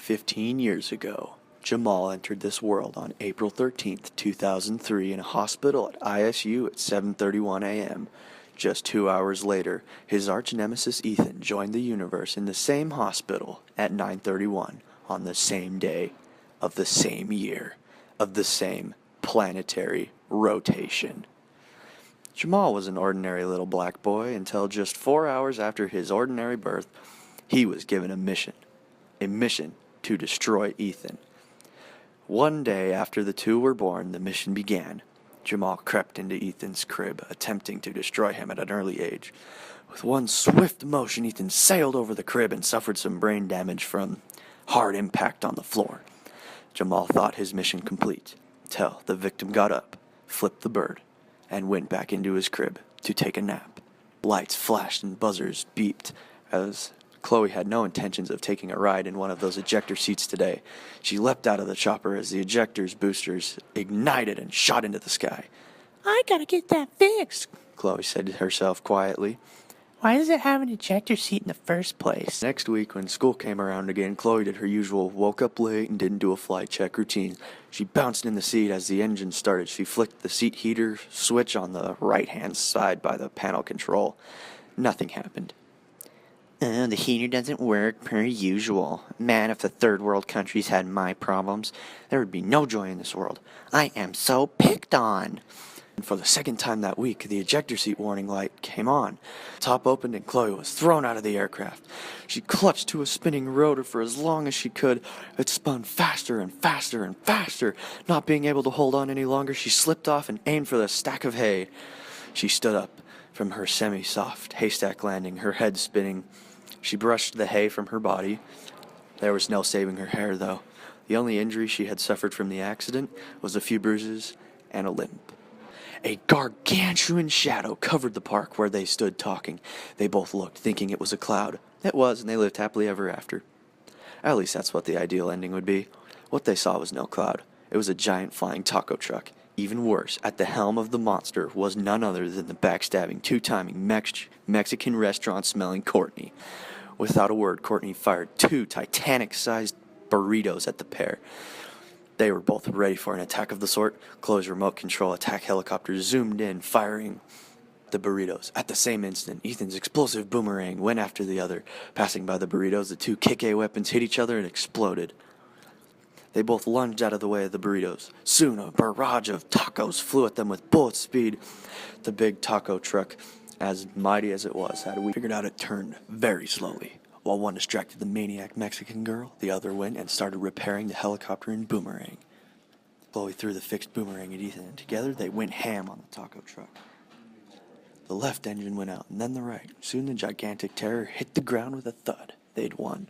15 years ago, Jamal entered this world on April 13th, 2003 in a hospital at ISU at 7:31 a.m. Just 2 hours later, his arch-nemesis Ethan joined the universe in the same hospital at 9:31 on the same day of the same year of the same planetary rotation. Jamal was an ordinary little black boy until just 4 hours after his ordinary birth, he was given a mission to destroy Ethan. One day after the two were born, the mission began. Jamal crept into Ethan's crib, attempting to destroy him at an early age. With one swift motion, Ethan sailed over the crib and suffered some brain damage from hard impact on the floor. Jamal thought his mission complete, till the victim got up, flipped the bird, and went back into his crib to take a nap. Lights flashed and buzzers beeped as Chloe had no intentions of taking a ride in one of those ejector seats today. She leapt out of the chopper as the ejector's boosters ignited and shot into the sky. "I gotta get that fixed," Chloe said to herself quietly. "Why does it have an ejector seat in the first place?" Next week, when school came around again, Chloe did her usual woke up late and didn't do a flight check routine. She bounced in the seat as the engine started. She flicked the seat heater switch on the right-hand side by the panel control. Nothing happened. The heater doesn't work per usual. Man, if the third world countries had my problems, there would be no joy in this world. I am so picked on. And for the second time that week, the ejector seat warning light came on. Top opened and Chloe was thrown out of the aircraft. She clutched to a spinning rotor for as long as she could. It spun faster and faster and faster. Not being able to hold on any longer, she slipped off and aimed for the stack of hay. She stood up from her semi-soft haystack landing, her head spinning. She brushed the hay from her body. There was no saving her hair, though. The only injury she had suffered from the accident was a few bruises and a limp. A gargantuan shadow covered the park where they stood talking. They both looked, thinking it was a cloud. It was, and they lived happily ever after. At least that's what the ideal ending would be. What they saw was no cloud. It was a giant flying taco truck. Even worse, at the helm of the monster was none other than the backstabbing, two-timing Mexican restaurant-smelling Courtney. Without a word, Courtney fired 2 Titanic-sized burritos at the pair. They were both ready for an attack of the sort. Chloe's remote control attack helicopter zoomed in, firing the burritos. At the same instant, Ethan's explosive boomerang went after the other. Passing by the burritos, the two kick-A weapons hit each other and exploded. They both lunged out of the way of the burritos. Soon, a barrage of tacos flew at them with bullet speed. The big taco truck, as mighty as it was, had figured out it turned very slowly. While one distracted the maniac Mexican girl, the other went and started repairing the helicopter and boomerang. Chloe threw the fixed boomerang at Ethan, and together they went ham on the taco truck. The left engine went out, and then the right. Soon the gigantic terror hit the ground with a thud. They'd won.